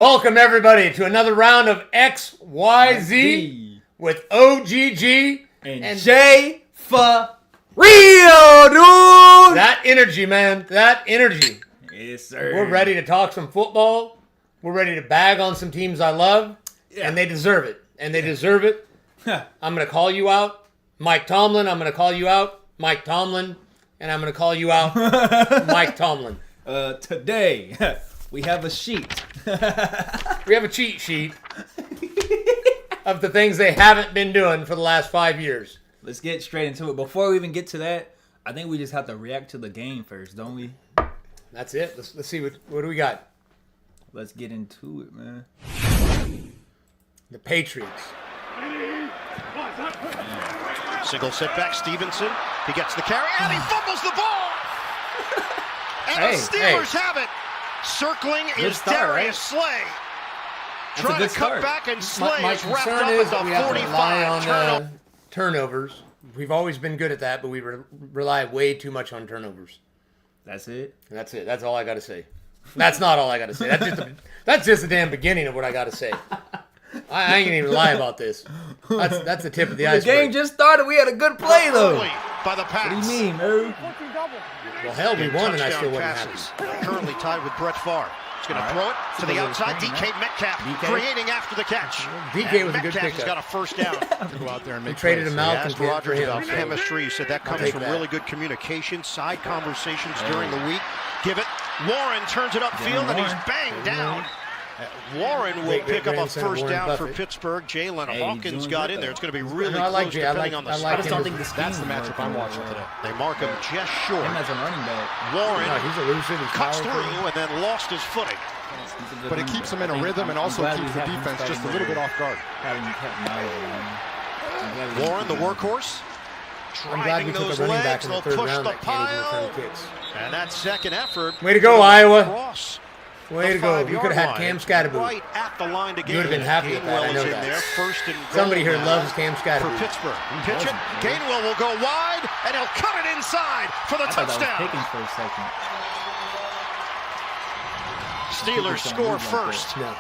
Welcome, everybody, to another round of XYZ with OGG and J for real, dude. That energy, man. That energy. Yes, sir. We're ready to talk some football. We're ready to bag on some teams I love, and they deserve it. And they deserve it. I'm going to call you out, Mike Tomlin. I'm going to call you out, Mike Tomlin. And I'm going to call you out, Mike Tomlin. Today, we have a sheet. We have a cheat sheet of the things they haven't been doing for the last 5 years. Let's get straight into it. Before we even get to that, I think we just have to react to the game first, don't we? That's it. Let's see what do we got. Let's get into it, man. The Patriots. Single setback, Stevenson. He gets the carry, and he fumbles the ball! And the Steelers have it! Circling is start, Darius Slay. That's Trying to cut back, and Slay My is wrapped concern up is at that the we have to rely 45 on turnovers. We've always been good at that, but we rely way too much on turnovers. That's it? That's it. That's all I got to say. That's not all I got to say. That's just the damn beginning of what I got to say. I ain't gonna even lie about this. That's the tip of the iceberg. The game just started. We had a good play, though. By the Pats. What do you mean, man? Well, hell, we won, and I still wasn't passes. happy. Currently tied with Brett Favre. He's going to throw it to the outside. DK Metcalf creating after the catch. DK was a good Metcalf has got pickup. a first down to go out there and make We traded plays. him out Asked for Rodgers him. about chemistry. He said that comes take from that. really good communication, side conversations during the week. Give it. Warren turns it upfield, and he's banged down. Warren will pick up a first down for Pittsburgh. Jalen Hawkins got in there. It's going to be really close depending on the I just don't think the That's the matchup I'm watching today. They mark him just short. Him as a running back. Warren He's elusive. He's cuts powerful. through and then lost his footing. But it keeps him in a rhythm and also keeps the defense just a little bit off guard. Warren, the workhouse, I'm glad we driving took those a running back legs. in the They'll third push round the that can't even pile. return kicks. And that second effort. Way to go, Iowa. Across Way to go. We could have had Cam Scatterboot. Right at the line to You would have been happy with that. I know that. There, first and Somebody goal here now loves Cam for Scatterboot. Pittsburgh. Pitch it. Gainwell will go wide, and he'll cut it inside for the I thought that was touchdown. Pickens for a second. Steelers score first. No.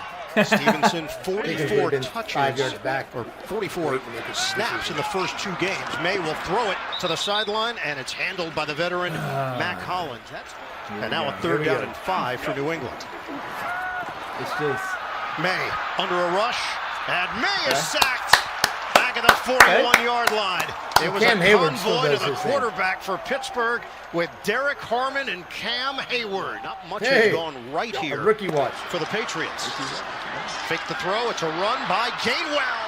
Stevenson, Pickens would 44 have been touches, 5 yards back. or 44 snaps in the first 2 games. May will throw it to the sideline, and it's handled by the veteran Mac Hollins. And now a third down and 5 for New England. It's just... May under a rush, and May is sacked back at the 41-yard line. It was Cam a Hayward still convoy to does the his thing. quarterback for Pittsburgh with Derek Harmon and Cam Hayward. Not much has gone right A here rookie watch. for the Patriots. Fake the throw. It's a run by Gainwell.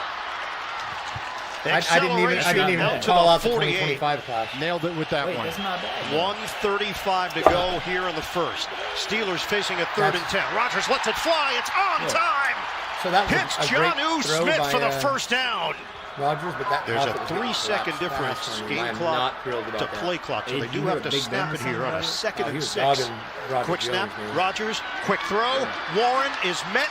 I didn't even call out the 2025 class. Nailed it with that one. That's not bad. 1:35 to go here in the first. Steelers facing a 3rd and 10. Rodgers lets it fly. It's on time. So that was Hits a great Jonnu throw Smith by, for the first down. Rodgers, but that There's a pocket was 3-second collapsed difference, fast on him. game I'm clock not thrilled about to that. play clock, so Hey, they do you have were to a big snap it here on a Dennis, 2nd he and was 6. dogging Roger Quick Jones, snap, man. Rodgers, quick throw. Warren is met.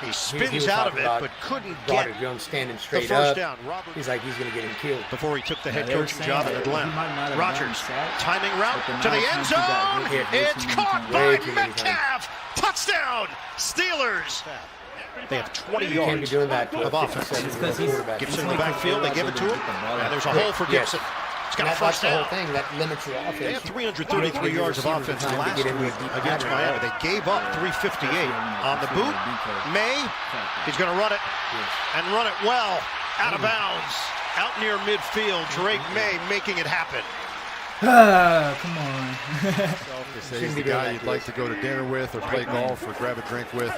He He spins was out of talking it, about but couldn't get Roger Jones standing the straight first up. down. Robert, He's like, he's going to get him killed. before he took the head they were coaching saying job in that he might Atlanta. not have Rodgers, gotten sacked, timing route but the to the nice end times he got zone. hit way It's too many caught times. by Way too many times. Metcalf. Touchdown, Steelers. They have 20 You can't be yards doing that to of a offense. 57-year-old quarterback. Gibson in the backfield, they give it to him. And there's a hole for Yes. Gibson. It's got And a that's first the whole down. thing. That limits your offense. They had 333 yards of offense Time to last get into a week deep against pattern. Miami. They gave up 358 on the boot. May, he's going to run it and run it well. Out of bounds. Out near midfield. Drake May making it happen. Come on. They say he's the guy you'd like to go to dinner with or play golf or grab a drink with.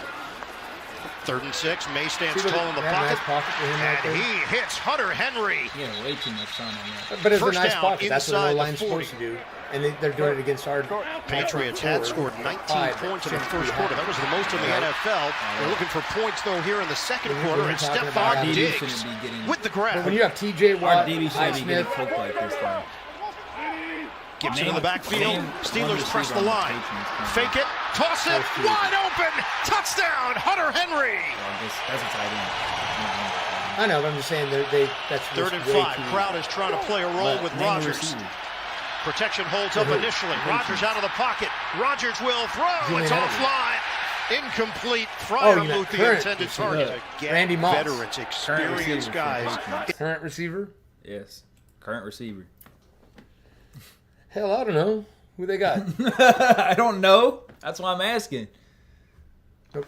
3rd and 6. May stands See what tall in the they had a pocket. nice pocket for him right And there. he hits Hunter Henry. Yeah, way too much time on that. But it's a First nice down pocket. That's what inside the the line's 40. supposed to do. And they're doing it against our Patriots had scored 19 points in the first quarter. That was the most in the NFL. They're looking for points, though, here in the second quarter. And talking about Stephon our DB Diggs shouldn't be getting... with the grab. But when you have TJ Our Watt, DB shouldn't be getting Smith, cooked like this time. Gibson in the backfield. Main Steelers one press the receiver on line. the Patriots coming. Fake it. Toss it. Wide open. Touchdown. Hunter Henry. That's a tight end. I know, but I'm just saying that's 3rd and 5. Crowd is trying to play a role with Rodgers. Protection holds up initially. Rodgers out of the pocket. Rodgers will throw. It's offline. Incomplete. Fryer you got moved the current intended receiver. target. Randy Moss. Veterans, experienced guys. Current receiver? Yes. Current receiver. Hell, I don't know. Who they got? I don't know. That's why I'm asking. I'm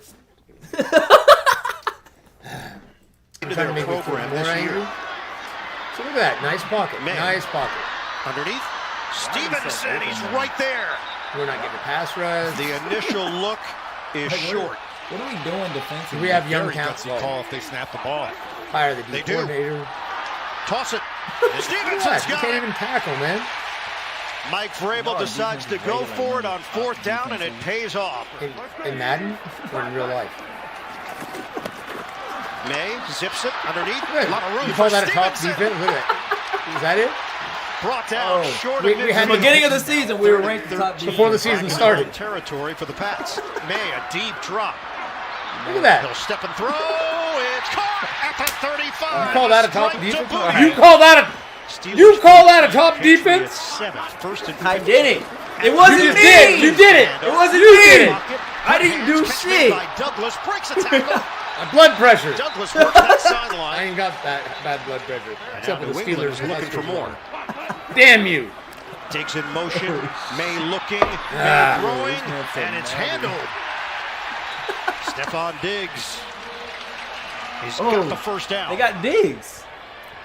Into trying to their make me feel program more this angry. year. So look at that. Nice pocket. Man. Nice pocket. Underneath. Stevenson, he's right there. We're not getting a pass rush. The initial look is short. What are we doing defensively? We have young Very gutsy counsel. call if they snap the ball. Hire the They D do. coordinator. Toss it. What? Stevenson's You got can't it. even tackle, man. Mike Vrabel decides to go for it on 4th down, and it pays off. In Madden or in real life? May zips it underneath. Good. A lot of room You for call that a top Stevenson. defense? Look at that. Is that it? Brought down short we of had At the beginning of the season, we were ranked the top defense. Before the season started. Territory for the Pats. May, a deep drop. Look at that. He'll step and throw. It's caught at the 35. You call that a top Straight to defense? boot. You call that a top Patriots defense? 7th, first and I 15. did it. It wasn't You me. did. You did it. It wasn't You me. did it. I didn't do Catch shit. made by Douglas breaks a tackle. My blood pressure. Douglas works that I sideline. ain't got that bad blood pressure. And Except now for the New England Steelers is looking for more. Damn you. Digs in motion. May looking. May Ah. throwing. That's so And it's mad. handled. Stephon Diggs. He's got the first down. They got Diggs.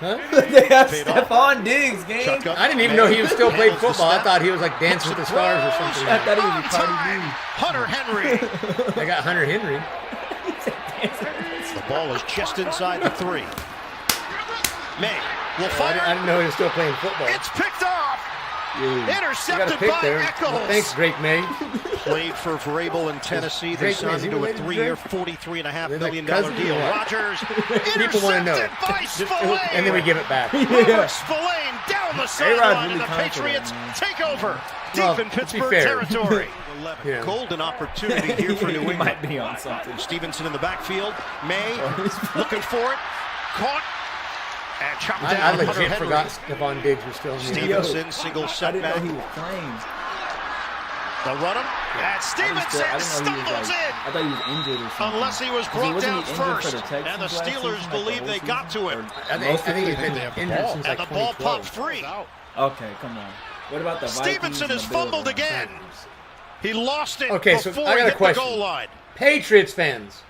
Huh? They have Paid off. Stephon Diggs, gang. Shotgun. I didn't even know he was still playing Handles the football. I snap. thought he was like Dancing with the Stars or something. I thought he was a Time. Cardi B. Hunter Henry. I got Hunter Henry. The ball is just inside the 3. May will I fire. didn't know he was still playing football. It's picked off. You got a Intercepted pick by there. Echols. Well, thanks, Drake May. Played for Vrabel in Tennessee. They Drake signed May, him to a related to 3-year, Drake? $43.5 They're million like cousins deal. or what? Rodgers People want to know. intercepted by Spillane. And then we give it back. Robert Spillane down the sideline, really and the confident, Patriots man. take over deep Well, in to be Pittsburgh fair. territory. Yeah. Golden opportunity here for New He England. might be on something. Stevenson in the backfield. May looking for it. Caught. And chopped down. I Hunter legit Henry. forgot Stephon Diggs was still in the Stevenson, single I didn't know setback. he was playing. They'll run him. And Stevenson I didn't know he stumbles was like, in. I thought he was injured or something. Unless he was 'Cause brought wasn't down he injured for first. the Texans And the last Steelers season, believe like, they the got to whole him. season? I think he's been they have the injured ball. since And like the ball 2012. popped free. Okay, come on. What about the Vikings Stevenson and has the Bills? fumbled again. He lost it Okay, so before I got he a hit the question. goal line. Patriots fans,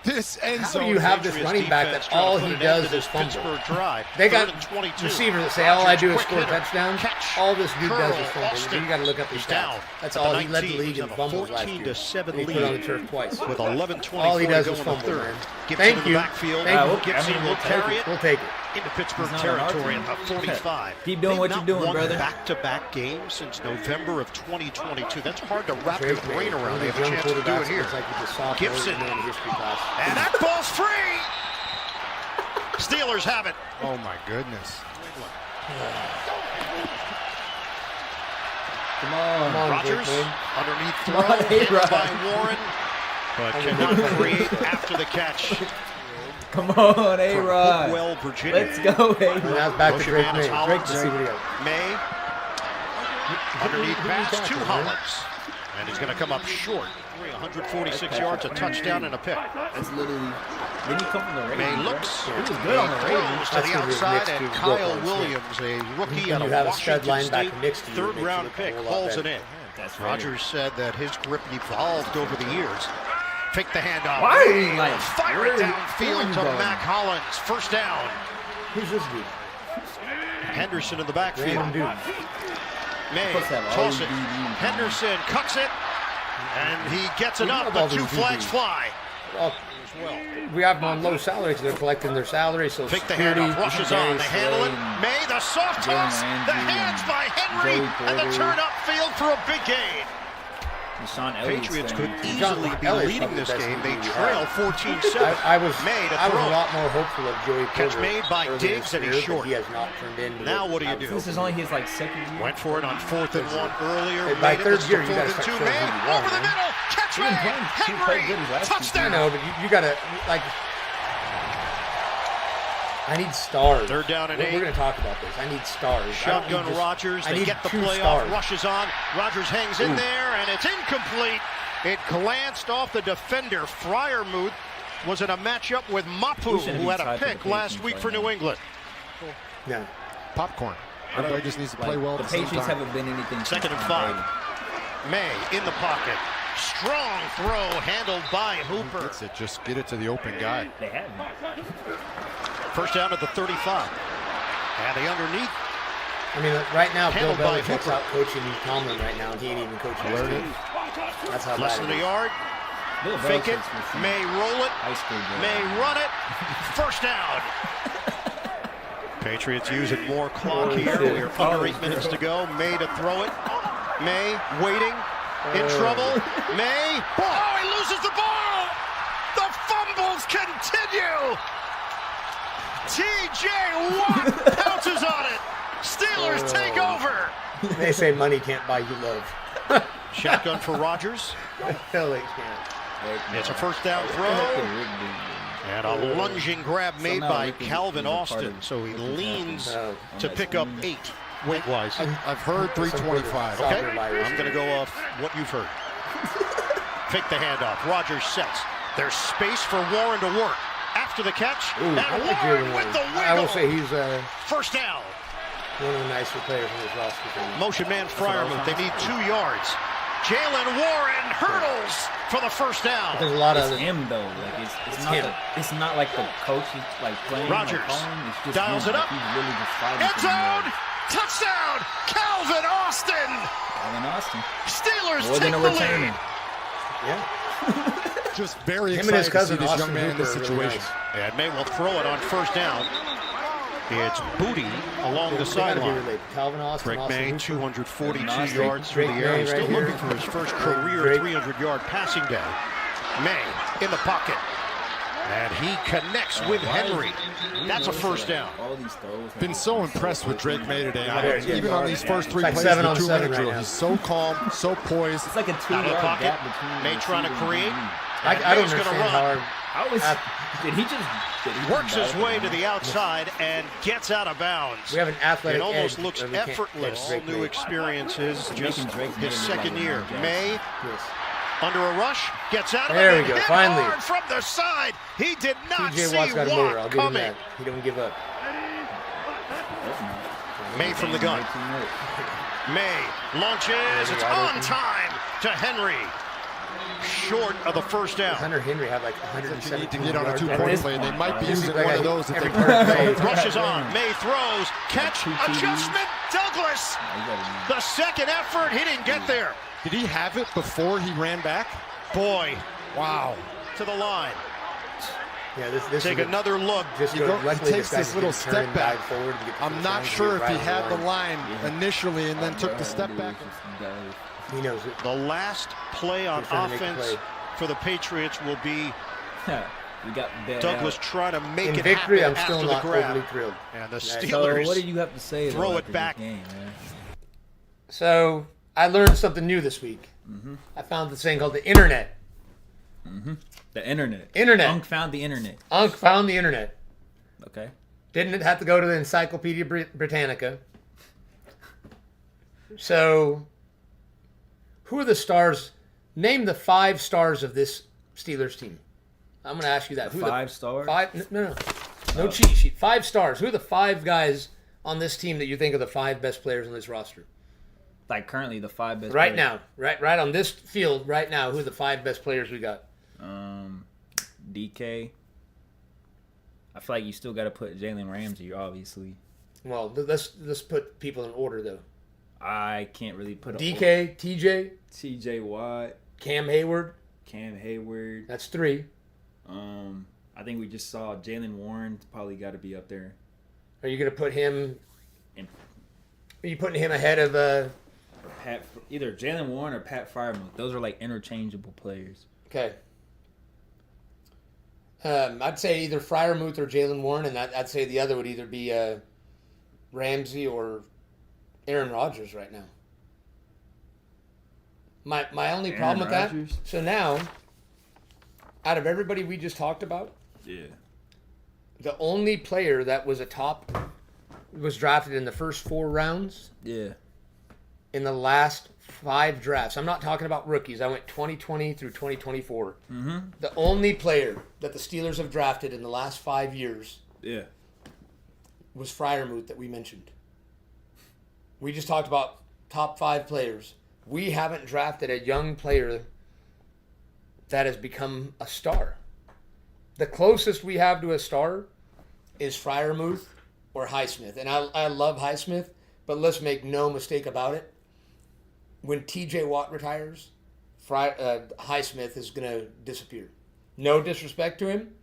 This end how do zone. you have this Patriots running back defense that trying to all put he an does end to is this fumble? Pittsburgh drive. They got 3rd and 22. receivers that say all I do is Quick score hitter. touchdowns. Catch. All this dude does is Curl. fumble. Austin. You got to look up his He's stats. down. That's At all the he led the 19. league in Have a fumbles last year. 14-7 And he put it on the lead. turf twice. With 11:24 All he does to is go in the fumble, third. man. Gibson Thank in the you. backfield. Thank you. Gibson will carry it We'll take it. into Pittsburgh He's not on our territory team. at the 45. Keep doing what you're doing, brother. Back-to-back games since November of 2022. That's hard to wrap your Drake May, brain one around. of They those have a young chance to do it quarterbacks here. that's like you just saw Gibson. in the history class. And that ball's free. Steelers have it. Oh my goodness. Come on. Rodgers Drake May. underneath Come throw on, handled A-Rod. by Warren, but cannot create after the catch. Come on, A-Rod. Hopewell, Virginia. Let's go, And A-Rod. now it's back to Motion Drake man is May. Hollins. Drake to see what he got. May underneath pass to tackle, man. Hollins, and he's going to come up short. 146 yards, a touchdown, and a pick. That's literally. Didn't he come from the Ravens? May bro? looks. He was good on the Ravens. Throws to That's the gonna be outside, mixed and to Kyle Wilkins, yeah. Williams, a rookie When out you of have a stud Washington State, linebacker next to you, it third makes round it a pick, whole lot hauls it better. in. That's right. Rogers said that his grip evolved over the years. Fake the handoff. Why are you like Fire it where are you downfield to going? Mac Hollins. First down. Who's this dude? Henderson in the backfield. Random dude. May Supposed to have toss all it. DBs. Henderson cuts it, and he gets it We up, have all but two these flags DBs. fly. Well, we have them on low salary because they're collecting their salary. So Fake the security, handoff, rushes on, they handle it. Slade, May, the soft toss, Jalen the Ramsey, hands by Henry, Joey and the Porter. turn upfield for a big gain. Sean Elliott's Patriots thing. could John easily be Elliott's leading probably this the best game. They DB we trail have. 14-7. I was May to a throw. lot more hopeful of Joey Porter. Catch made by earlier Diggs, this and he's year, short. but He has not turned into. Now what do you I was do? This is only his like second year. Went for it on 4th and 1 earlier. Hey, by made it. third This is year, the you gotta 4th and start 2. showing May, who you are, over the man. middle, catch He didn't made, play too Henry, good his last season. I touchdown. know, but you gotta like. I need stars. Third down and 8. We're gonna talk about this. I need stars. I don't Shotgun need just- Rodgers. I They need get the 2 playoff. stars. Rushes on. Rodgers hangs in there, and it's incomplete. It glanced off the defender. Freiermuth was in a matchup with Mapu, who had a pick last week for New England. Yeah. Popcorn. Everybody just needs to play well. The Patriots haven't been anything. 2nd and 5. May in the pocket. Strong throw handled by Hooper. Gets it. Just get it to the open guy. They haven't. First down at the 35. And the underneath. I mean, right now, Bill Handled by Belichick's Hooper. out coaching Tomlin right now, and he ain't even coaching his team. That's how Less bad than it a is. yard. Fake it. May roll it. High school game. May run it. First down. Patriots using more clock here. We are under 8 minutes to go. May to throw it. May waiting. In trouble. May. Oh, he loses the ball. The fumbles continue. T.J. Watt pounces on it. Steelers take over. They say money can't buy you love. Shotgun for Rodgers. Hell, they can't. It's a first down throw. And a lunging grab made by Calvin Austin. So he leans to pick up 8 weight-wise. I've heard 325. Okay, I'm going to go off what you've heard. Fake the handoff. Rodgers sets. There's space for Warren to work. After the catch, Ooh, and I like Warren Jalen with the Warren. wiggle. I will say he's First down. one of the nicer players in this roster. Motion man Freiermuth. They need 2 yards. Jalen Warren hurdles for the first down. There's a lot It's of him though. Like it's not. him. It's not like the coach is like playing. Rodgers like, calling. It's just dials him. it up. Like, he's really just fighting. End zone. Touchdown. Calvin Austin. Calvin Austin. Steelers More take than a the returner. lead. yeah. Just very Him and his excited to see cousin this Austin young man in this Hooper are really situation. nice. And May will throw it on first down. It's Booty along the They gotta be sideline. related. Calvin Austin, Greg Austin May, Hooper. 242 yards through the Drake air. May He's still right looking here. for his first career Drake. 300-yard passing day. May in the pocket. And he connects with Henry. That's a first down. All these throws. Been so impressed with Drake May today. Even on these first 3 like plays, 7 the on 2-minute 7 right drill. now. He's so calm, so poised. It's like a Out of the 2-yard pocket. gap between. May the trying to receiver create. and I don't May's gonna understand run. how I was. Did he just Works his way to the outside and gets out of bounds. we have an athletic It almost edge looks that we can't effortless. catch All Drake new May. experiences, just Drake May his look second like year. Lamar Jackson. May Yes. under a rush, gets out of There it. we go, Hit finally. hard from the side. He did not TJ see Watt's got a motor. I'll Watt give him coming. that. He don't give up. May from the gun. May launches. It's on time to Henry. Short of the first down. Hunter Henry had like You 170 need to get on a yards. 2-point play, and they might be This using is like one a- of those if every they part of the play. Rushes on. May throws. Catch. Adjustment. Douglas. The second effort. He didn't get there. Did he have it before he ran back? Boy, Wow. to the line. Yeah, this Take is another look. just He go, goes- luckily takes guy this just little can turn step and back. dive forward and get the I'm first not down, sure get if he right had on the line initially and then took the step back. He knows it. The last play on He's trying to make a offense play. for the Patriots will be We got that. Douglas trying to make In it victory, happen I'm still after not the grab. overly thrilled. And the So Steelers. what did you have to say? throw though, it after this back. Game, man? So I learned something new this week. I found this thing called the internet. The internet. Internet. Unk found the internet. Unc found the internet. Okay. Didn't have to go to the Encyclopedia Britannica. So, who are the stars? Name the 5 stars of this Steelers team. I'm going to ask you that. Who are the 5 stars. 5? No cheat sheet. 5 stars. Who are the 5 guys on this team that you think are the 5 best players on this roster? Like currently the 5 best. Right players. now, right on this field, right now. Who are the 5 best players we got? DK. I feel like you still got to put Jalen Ramsey, obviously. Well, let's put people in order though. I can't really put a DK, TJ, TJ Watt, Cam Hayward. Cam Hayward. That's 3. I think we just saw Jalen Warren probably got to be up there. Are you going to put him? And Are you putting him ahead of? either Jalen Warren or Pat Freiermuth. Those are like interchangeable players. Okay. I'd say either Freiermuth or Jalen Warren, and I'd say the other would either be Ramsey or Aaron Rodgers right now. My only problem with Rodgers? that. So now, out of everybody we just talked about, Yeah. the only player that was was drafted in the first 4 rounds Yeah. in the last 5 drafts, I'm not talking about rookies. I went 2020 through 2024. Mm-hmm. The only player that the Steelers have drafted in the last 5 years was Freiermuth that we mentioned. We just talked about top 5 players. We haven't drafted a young player that has become a star. The closest we have to a star is Freiermuth or Highsmith. And I love Highsmith, but let's make no mistake about it. When T.J. Watt retires, Highsmith is going to disappear. No disrespect to him.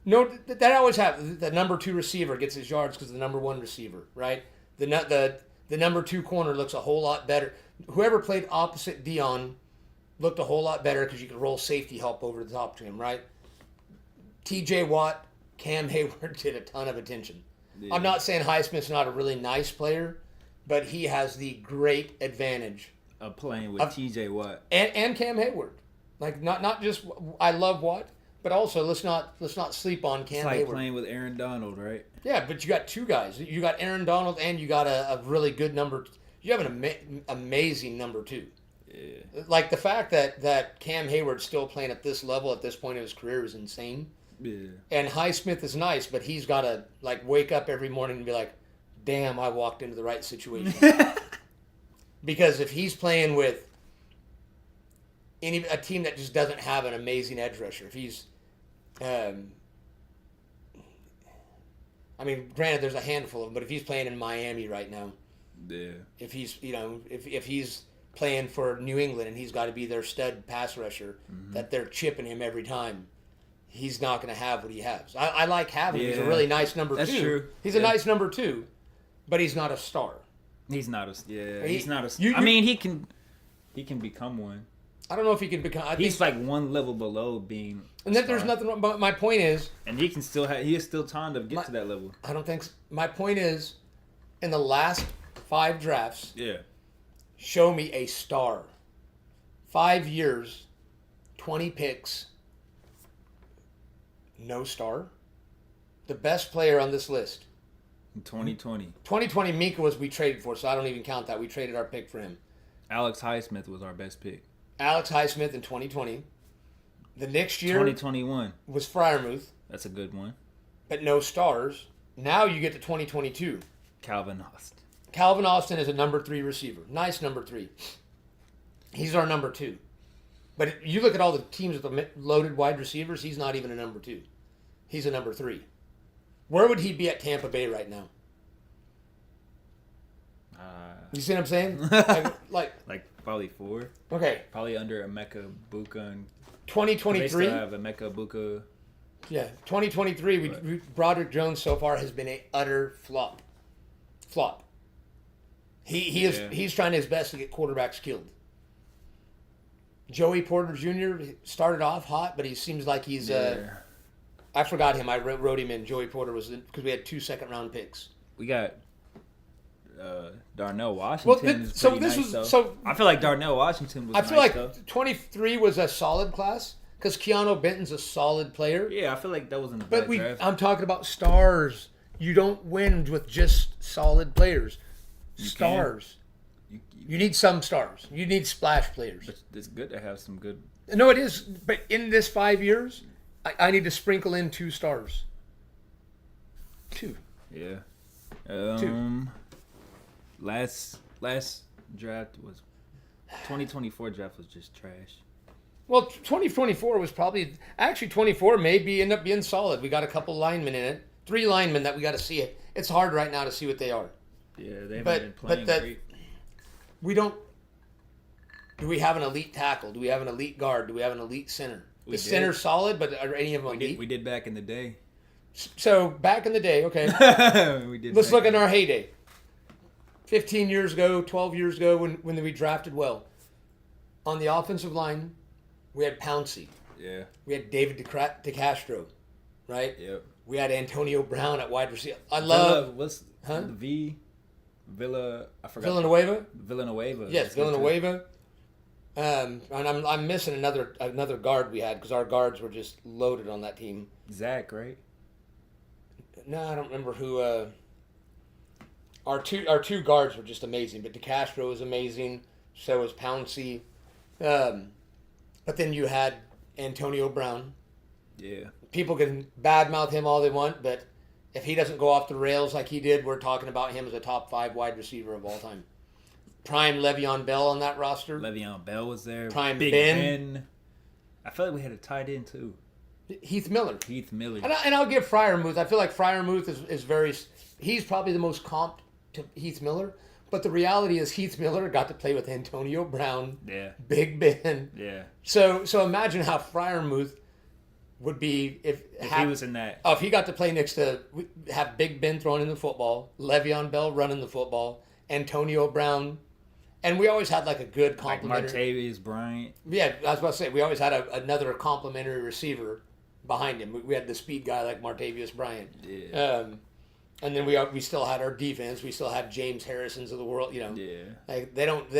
No, that always happens. The number 2 receiver gets his yards because of the number 1 receiver, right? The number 2 corner looks a whole lot better. Whoever played opposite Dion looked a whole lot better because you could roll safety help over the top to him, right? T.J. Watt, Cam Hayward did a ton of attention. Yeah. I'm not saying Highsmith's not a really nice player, but he has the great advantage of playing with T.J. Watt and Cam Hayward. Like not just I love Watt, but also let's not sleep on Cam Hayward. It's like playing with Aaron Donald, right? Yeah, but you got 2 guys. You got Aaron Donald and you got a really good number. You have an amazing number 2. Yeah. Like the fact that Cam Hayward's still playing at this level at this point of his career is insane. Yeah. And Highsmith is nice, but he's got to like wake up every morning and be like, "Damn, I walked into the right situation." Because if he's playing with a team that just doesn't have an amazing edge rusher, if he's, I mean, granted, there's a handful of them, but if he's playing in Miami right now, if he's, if he's playing for New England and he's got to be their stud pass rusher, that they're chipping him every time, he's not going to have what he has. I like having him. He's a really nice number 2. That's true. He's a nice number 2, but he's not a star. He's not a he's not a I mean, he can become one. I don't know if he can become. He's like one level below being. And then there's nothing wrong. But my point is, and he can still he has still time to get to that level. I don't think so. My point is, in the last 5 drafts, show me a star. 5 years, 20 picks, no star. The best player on this list. In 2020. 2020, Minka we traded for, so I don't even count that. We traded our pick for him. Alex Highsmith was our best pick. Alex Highsmith in 2020. The next year 2021 was Freiermuth. That's a good one. But no stars. Now you get to 2022. Calvin Austin. Calvin Austin is a number 3 receiver. Nice number 3. He's our number 2. But you look at all the teams with the loaded wide receivers, he's not even a number 2. He's a number 3. Where would he be at Tampa Bay right now? You see what I'm saying? like probably 4. Okay. Probably under Emeka Buka and 2023. They still have Emeka Buka. Yeah, 2023. Broderick Jones so far has been an utter flop. He's trying his best to get quarterbacks killed. Joey Porter Jr. started off hot, but he seems like he's. I forgot him. I wrote him in. Joey Porter was because we had 2 second-round picks. We got Darnell Washington. I feel like Darnell Washington was. I feel like 23 was a solid class because Keanu Benton's a solid player. Yeah, I feel like that wasn't. But I'm talking about stars. You don't win with just solid players. Stars. You need some stars. You need splash players. But it's good to have some good. No, it is. But in this 5 years, I need to sprinkle in 2 stars. 2. Yeah. 2. Last draft was 2024 draft was just trash. Well, 2024 was probably 24 may end up being solid. We got a couple linemen in it, 3 linemen that we got to see it. It's hard right now to see what they are. Yeah, they haven't been playing great. We don't. Do we have an elite tackle? Do we have an elite guard? Do we have an elite center? The center's solid, but are any of them elite? We did back in the day. So back in the day, okay. We did. Let's look at our heyday. 15 years ago, 12 years ago, when we drafted well. On the offensive line, we had Pouncey. Yeah. We had David DeCastro, right? Yep. We had Antonio Brown at wide receiver. Villa. I forgot. Villanueva. Yes, Villanueva. And I'm missing another guard we had because our guards were just loaded on that team. Zach, right? No, I don't remember who. Our two guards were just amazing, but DeCastro was amazing. So was Pouncey. But then you had Antonio Brown. Yeah. People can badmouth him all they want, but if he doesn't go off the rails like he did, we're talking about him as a top 5 wide receiver of all time. Prime Le'Veon Bell on that roster. Le'Veon Bell was there. Prime Big Ben. I feel like we had a tight end too. Heath Miller. And I'll give Freiermuth. I feel like Freiermuth is very... He's probably the most comped to Heath Miller. But the reality is Heath Miller got to play with Antonio Brown. Yeah. Big Ben. Yeah. So imagine how Freiermuth would be if he was in that. Oh, if he got to play next to... Have Big Ben throwing in the football. Le'Veon Bell running the football. Antonio Brown... And we always had like a good complementary... Like Martavis Bryant. Yeah, I was about to say, we always had another complementary receiver behind him. We had the speed guy like Martavis Bryant. Yeah. And then we still had our defense. We still had James Harrisons of the world, you know. Yeah. Like they don't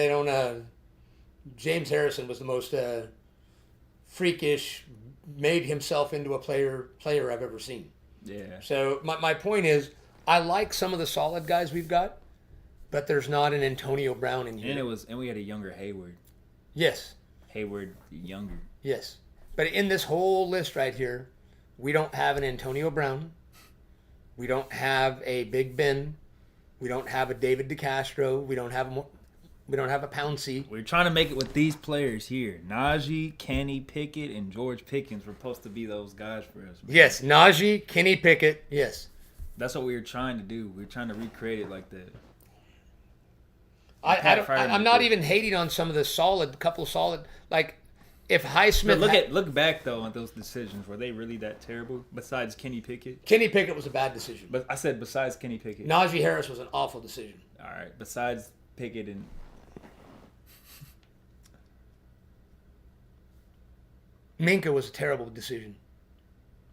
James Harrison was the most freakish, made himself into a player I've ever seen. Yeah. So my point is, I like some of the solid guys we've got, but there's not an Antonio Brown in here. And we had a younger Hayward. Yes. Hayward younger. Yes. But in this whole list right here, we don't have an Antonio Brown. We don't have a Big Ben. We don't have a David DeCastro. We don't have a Pouncey. We're trying to make it with these players here. Najee, Kenny Pickett, and George Pickens were supposed to be those guys for us. Man. Yes, Najee, Kenny Pickett, yes. That's what we were trying to do. We were trying to recreate it like that. I'm not even hating on some of the couple solid, like if Highsmith... Look back, though, on those decisions. Were they really that terrible, besides Kenny Pickett? Kenny Pickett was a bad decision. But I said besides Kenny Pickett. Najee Harris was an awful decision. All right, besides Pickett and... Minka was a terrible decision.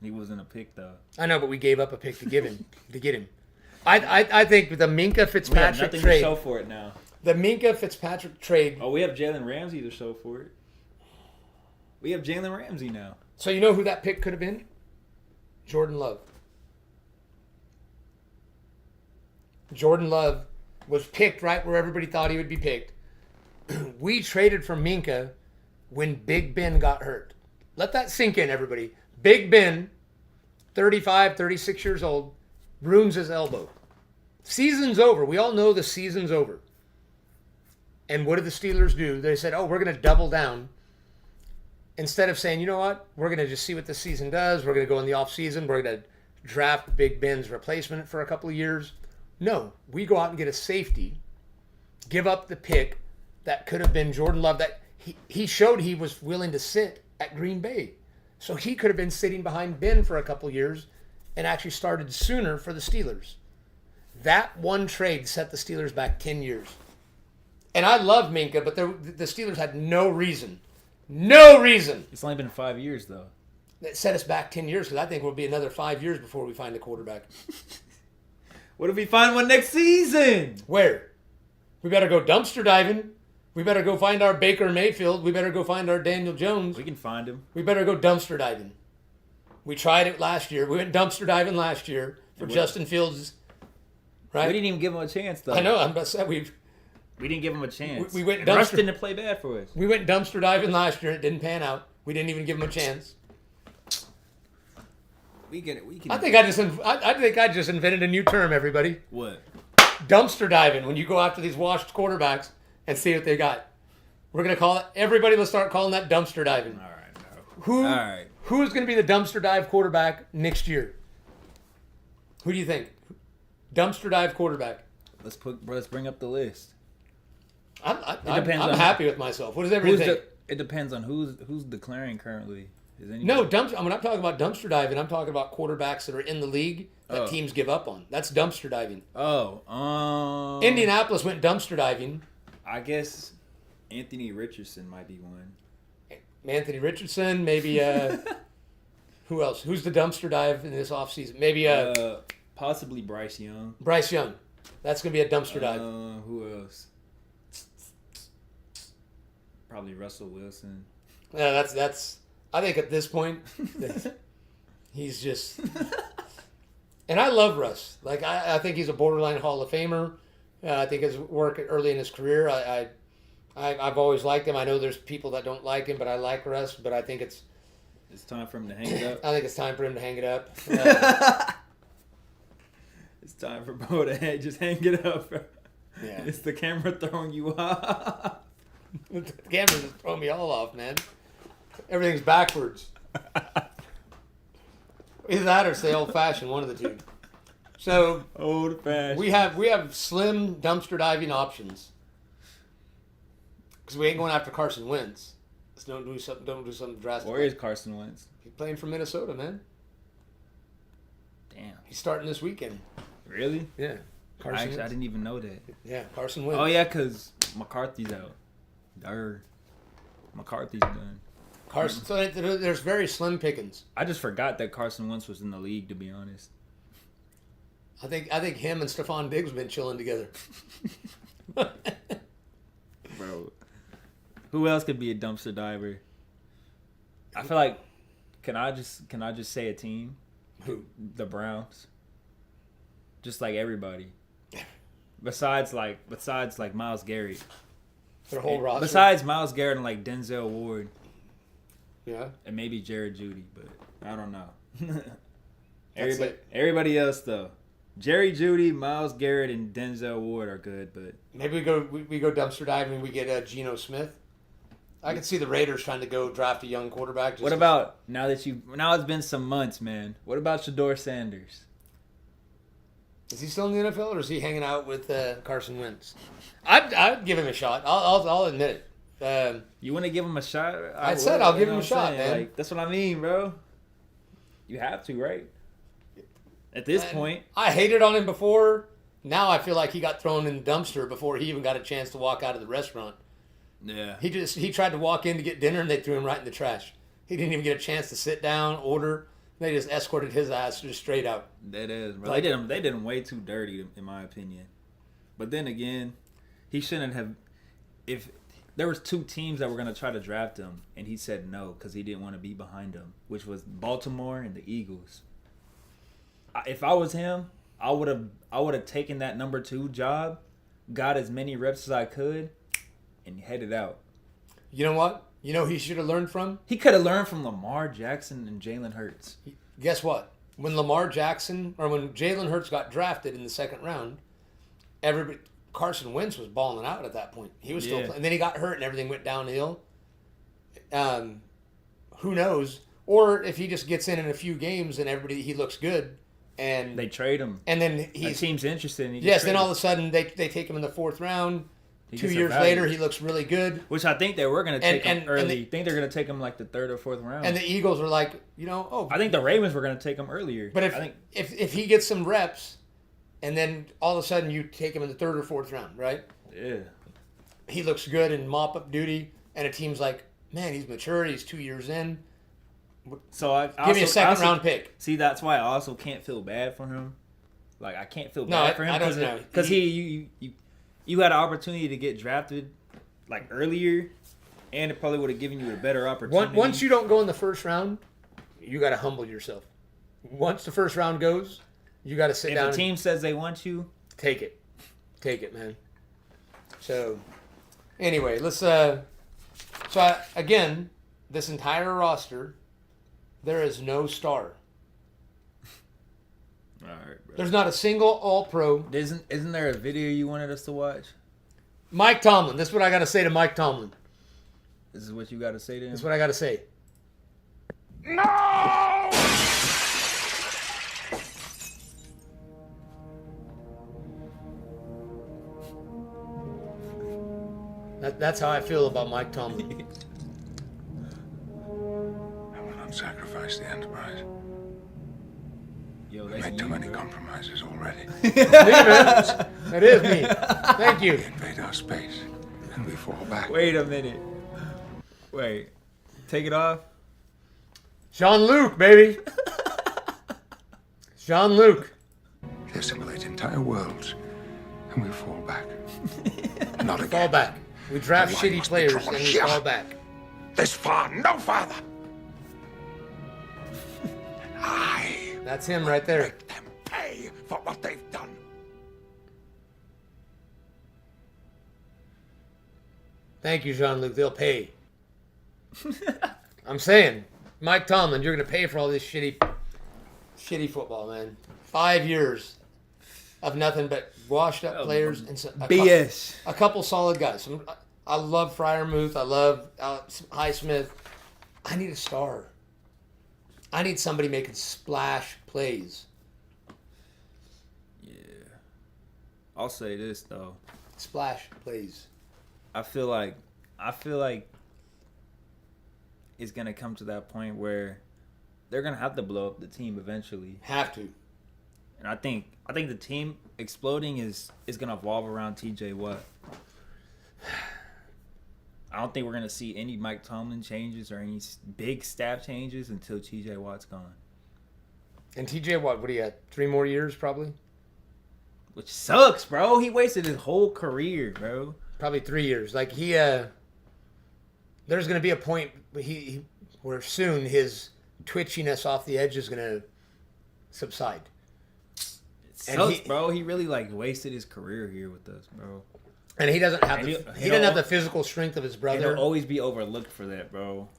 He wasn't a pick, though. I know, but we gave up a pick to get him. I think the Minka Fitzpatrick we have nothing trade... to show for it now. The Minka Fitzpatrick trade... Oh, we have Jalen Ramsey to show for it. We have Jalen Ramsey now. So you know who that pick could have been? Jordan Love. Jordan Love was picked right where everybody thought he would be picked. We traded for Minka when Big Ben got hurt. Let that sink in, everybody. Big Ben, 35, 36 years old, ruins his elbow. Season's over. We all know the season's over. And what did the Steelers do? They said, we're going to double down. Instead of saying, you know what, we're going to just see what the season does. We're going to go in the offseason. We're going to draft Big Ben's replacement for a couple of years. No, we go out and get a safety, give up the pick that could have been Jordan Love. That he showed he was willing to sit at Green Bay. So he could have been sitting behind Ben for a couple of years and actually started sooner for the Steelers. That one trade set the Steelers back 10 years. And I love Minka, but the Steelers had no reason. No reason. It's only been 5 years, though. That set us back 10 years, because I think it will be another 5 years before we find a quarterback. What if we find one next season? Where? We better go dumpster diving. We better go find our Baker Mayfield. We better go find our Daniel Jones. We can find him. We better go dumpster diving. We tried it last year. We went dumpster diving last year for Justin Fields. Right? We didn't even give him a chance, though. I know. I'm about to say we didn't give him a chance. We went Russ didn't play bad for us. We went dumpster diving last year. It didn't pan out. We didn't even give him a chance. We get it. I think I just invented a new term, everybody. What? Dumpster diving. When you go after these washed quarterbacks and see what they got. We're going to call it, everybody will start calling that dumpster diving. All right. Who's going to be the dumpster dive quarterback next year? Who do you think? Dumpster dive quarterback. Let's bring up the list. I'm happy with myself. What does everybody think? It depends on who's declaring currently. No, I'm not talking about dumpster diving. I'm talking about quarterbacks that are in the league that teams give up on. That's dumpster diving. Indianapolis went dumpster diving. I guess Anthony Richardson might be one. Anthony Richardson, maybe. Who else? Who's the dumpster dive in this offseason? Maybe possibly Bryce Young. Bryce Young. That's going to be a dumpster dive. Who else? Probably Russell Wilson. Yeah, that's. I think at this point, he's just. And I love Russ. Like I think he's a borderline Hall of Famer. I think his work early in his career, I've always liked him. I know there's people that don't like him, but I like Russ. But I think it's time for him to hang it up. I think it's time for him to hang it up. It's time for Bo to just hang it up. Yeah. It's the camera throwing you off. The camera's just throwing me all off, man. Everything's backwards. Either that or say old-fashioned, one of the two. So old-fashioned. We have slim dumpster diving options because we ain't going after Carson Wentz. Let's don't do something drastic. Where is Carson Wentz? He's playing for Minnesota, man. Damn. He's starting this weekend. Really? Yeah. I didn't even know that. Yeah, Carson Wentz. Oh yeah, because McCarthy's out. McCarthy's done. Carson. So there's very slim pickings. I just forgot that Carson Wentz was in the league, to be honest. I think him and Stephon Diggs have been chilling together. Bro, who else could be a dumpster diver? I feel like can I just say a team? Who? The Browns. Just like everybody. Besides Myles Garrett. Their whole roster. Besides Myles Garrett and like Denzel Ward. Yeah. And maybe Jared Judy, but I don't know. It. Everybody else though. Jerry Judy, Myles Garrett, and Denzel Ward are good, but maybe we go dumpster diving and we get Geno Smith. I could see the Raiders trying to go draft a young quarterback. What about now it's been some months, man? What about Shedeur Sanders? Is he still in the NFL or is he hanging out with Carson Wentz? I'd give him a shot. I'll admit it. You want to give him a shot? I said I'll give him a shot, man. Like, that's what I mean, bro. You have to, right? At this point. I hated on him before. Now I feel like he got thrown in the dumpster before he even got a chance to walk out of the restaurant. Yeah. He tried to walk in to get dinner and they threw him right in the trash. He didn't even get a chance to sit down, order. They just escorted his ass just straight out. That is, bro. Like, they did him way too dirty, in my opinion. But then again, he shouldn't have. If there was two teams that were going to try to draft him, and he said no because he didn't want to be behind them, which was Baltimore and the Eagles. If I was him, I would have taken that number 2 job, got as many reps as I could, and headed out. You know what? You know he should have learned from? He could have learned from Lamar Jackson and Jalen Hurts. Guess what? When Jalen Hurts got drafted in the second round, Carson Wentz was balling out at that point. He was still playing. And then he got hurt and everything went downhill. Who knows? Or if he just gets in a few games and he looks good. And they trade him. And then the team's interested in him. Yes, then all of a sudden they take him in the 4th round. 2 years later, he looks really good. Which I think they were going to take him early. I think they're going to take him like the 3rd or 4th round. And the Eagles were like, I think the Ravens were going to take him earlier. But if he gets some reps, and then all of a sudden you take him in the 3rd or 4th round, right? Yeah. He looks good in mop-up duty, and a team's like, man, he's mature. He's 2 years in. So give me a second-round pick. See, that's why I also can't feel bad for him. Like, I can't feel bad for him. I don't know. Because you had an opportunity to get drafted like earlier, and it probably would have given you a better opportunity. Once you don't go in the 1st round, you got to humble yourself. Once the 1st round goes, you got to sit down. If the team says they want you, take it, man. So, anyway, let's. Again, this entire roster, there is no star. All right, bro. There's not a single All-Pro. Isn't there a video you wanted us to watch? Mike Tomlin. This is what I got to say to Mike Tomlin. This is what you got to say to him? This is what I got to say. No! That's how I feel about Mike Tomlin. I will not sacrifice the Enterprise. Yo, We've made too many compromises already. That is me. Thank you. We invade our space, and we fall back. Wait a minute. Wait. Take it off. Jean-Luc, baby. Jean-Luc. They assimilate entire worlds, and we fall back. Not again. Fall back. We draft The line shitty must be players drawn and we here. fall back. This far, no farther. I That's him right there. make them pay for what they've done. Thank you, Jean-Luc. They'll pay. I'm saying, Mike Tomlin, you're going to pay for all this shitty football, man. 5 years of nothing but washed up players and BS. A couple solid guys. I love Freiermuth. I love Highsmith. I need a star. I need somebody making splash plays. Yeah. I'll say this though. Splash plays. I feel like it's gonna come to that point where they're gonna have to blow up the team eventually. Have to. And I think the team exploding is gonna evolve around T.J. Watt. I don't think we're gonna see any Mike Tomlin changes or any big staff changes until T.J. Watt's gone. And T.J. Watt, what do you got? 3 more years, probably. Which sucks, bro. He wasted his whole career, bro. Probably 3 years. Like there's gonna be a point where soon his twitchiness off the edge is gonna subside. Sucks, bro. He really wasted his career here with us, bro. And he doesn't have he doesn't have the physical strength of his brother. He'll always be overlooked for that, bro.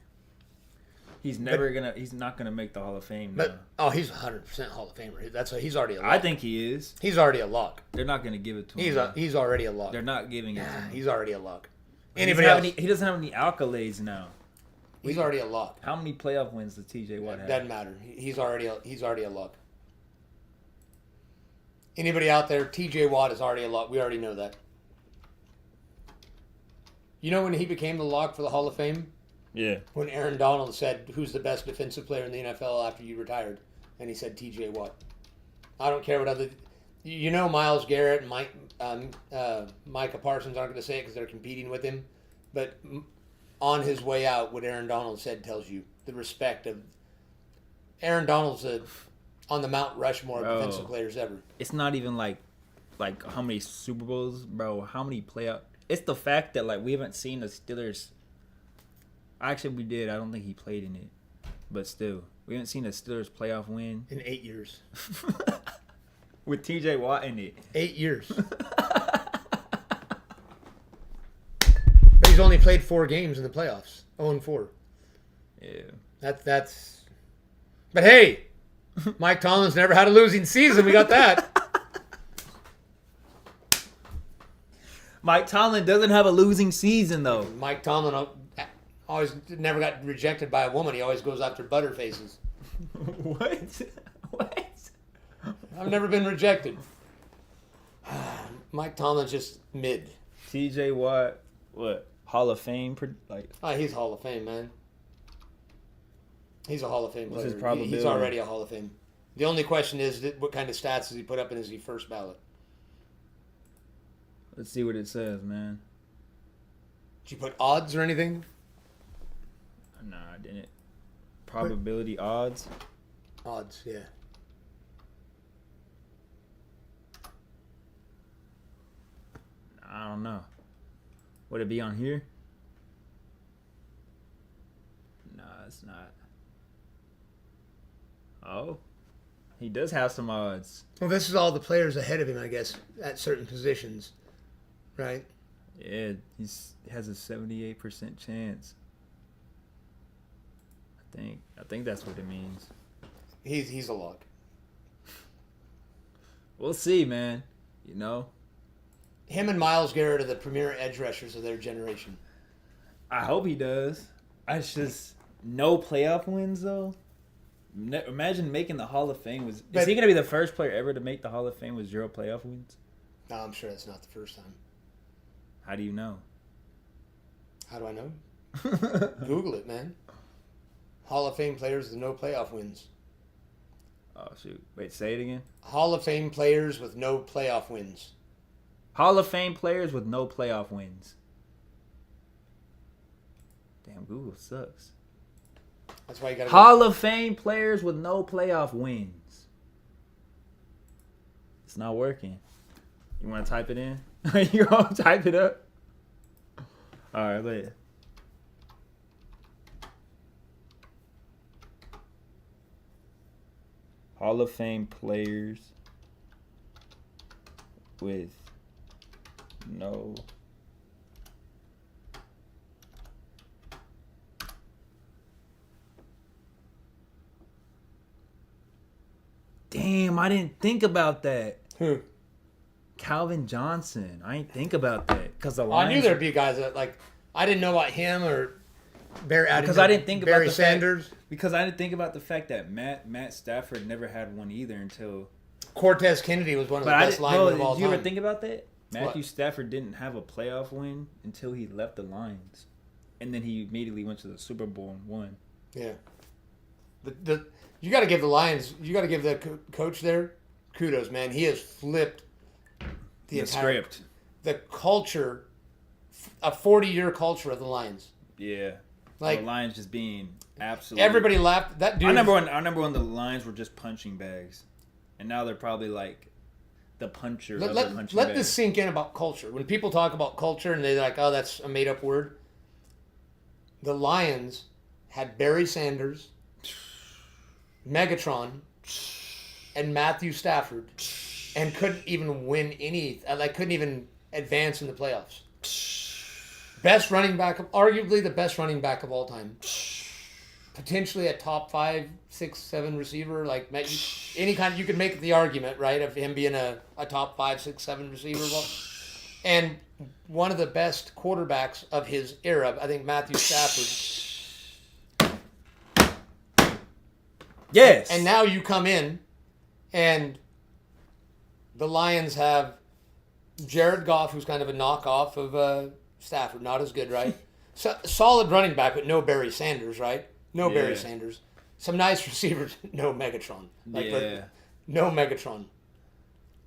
He's not gonna make the Hall of Fame. But he's 100% Hall of Famer. He's already a lock. I think he is. He's already a lock. They're not gonna give it to him. He's already a lock. They're not giving it to him. He's already a lock. Anybody else? He doesn't have any accolades now. He's already a lock. How many playoff wins does T.J. Watt have? Doesn't matter. He's already a lock. Anybody out there? T.J. Watt is already a lock. We already know that. You know when he became the lock for the Hall of Fame? Yeah. When Aaron Donald said, "Who's the best defensive player in the NFL after you retired?" And he said T.J. Watt. I don't care what other. You know, Myles Garrett and Micah Parsons aren't going to say it because they're competing with him, but on his way out, what Aaron Donald said tells you the respect of Aaron Donald's on the Mount Rushmore of defensive players ever. It's not even like how many Super Bowls, bro. How many playoff? It's the fact that we haven't seen the Steelers. Actually, we did. I don't think he played in it, but still, we haven't seen the Steelers playoff win in 8 years with T.J. Watt in it. 8 years. But he's only played 4 games in the playoffs. 0-4. Yeah. That's. But hey, Mike Tomlin's never had a losing season. We got that. Mike Tomlin doesn't have a losing season though. Mike Tomlin always never got rejected by a woman. He always goes after butterfaces. What? I've never been rejected. Mike Tomlin's just mid. T.J. Watt, what? Hall of Fame? He's Hall of Fame, man. He's a Hall of Fame player. What's his probability? He's already a Hall of Fame. The only question is what kind of stats does he put up and is he first ballot? Let's see what it says, man. Did you put odds or anything? No, I didn't. Probability odds? Odds, yeah. I don't know. Would it be on here? No, it's not. Oh. He does have some odds. Well, this is all the players ahead of him, I guess, at certain positions. Right? Yeah, he has a 78% chance. I think that's what it means. He's a lock. We'll see, man. You know? Him and Myles Garrett are the premier edge rushers of their generation. I hope he does. It's just no playoff wins, though. Imagine making the Hall of Fame. Is he going to be the first player ever to make the Hall of Fame with 0 playoff wins? No, I'm sure that's not the first time. How do you know? How do I know? Google it, man. Hall of Fame players with no playoff wins. Oh, shoot. Wait, say it again. Hall of Fame players with no playoff wins. Hall of Fame players with no playoff wins. Damn, Google sucks. That's why you got to Hall of Fame players with no playoff wins. It's not working. You want to type it in? You want to type it up? All right, later. Hall of Fame players with no Damn, I didn't think about that. Who? Calvin Johnson. I didn't think about that because the I Lions. knew there'd be guys that like. I didn't know about him or Barry. Because I didn't think about Barry the Sanders. Because I didn't think about the fact that Matt Stafford never had one either until Cortez Kennedy was one of the best linemen of all time. Did you ever time. think about that? Matthew What? Stafford didn't have a playoff win until he left the Lions, and then he immediately went to the Super Bowl and won. Yeah. You got to give the Lions. You got to give the coach there kudos, man. He has flipped the entire script. The culture, a 40-year culture of the Lions. Yeah. Like the Lions just being absolutely. Everybody laughed. That dude. I remember when the Lions were just punching bags, and now they're probably like the puncher. Let this sink in about culture. When people talk about culture and they're like, "Oh, that's a made-up word," the Lions had Barry Sanders, Megatron, and Matthew Stafford, and couldn't even win any. Couldn't even advance in the playoffs. Best running back, arguably the best running back of all time. Potentially a top 5, 6, 7 receiver. Like any kind, you could make the argument, right, of him being a top 5, 6, 7 receiver. And one of the best quarterbacks of his era, I think Matthew Stafford. Yes. And now you come in, and the Lions have Jared Goff, who's kind of a knockoff of Stafford, not as good, right? Solid running back, but no Barry Sanders, right? No Barry Sanders. Some nice receivers, no Megatron. No Megatron.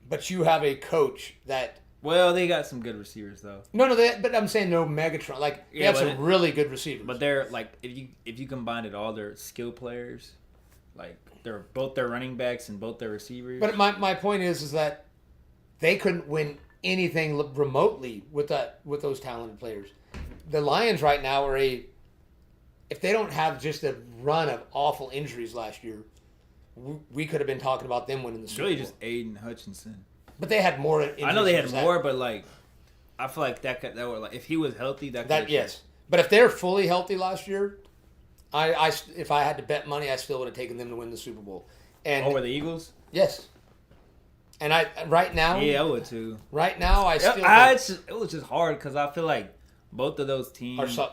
But you have a coach that... Well, they got some good receivers, though. No, but I'm saying no Megatron. They have some really good receivers. But they're, if you combined it, all their skill players, they're both their running backs and both their receivers. But my point is that they couldn't win anything remotely with those talented players. The Lions right now are if they don't have just a run of awful injuries last year, we could have been talking about them winning the Super Bowl. Really just Aiden Hutchinson. But they had more injuries. I know they had more, but I feel like that would if he was healthy, that yes. But if they're fully healthy last year, if I had to bet money, I still would have taken them to win the Super Bowl. And over the Eagles? Yes. And right now, yeah, I would too. Right now, I still. It was just hard because I feel like both of those teams are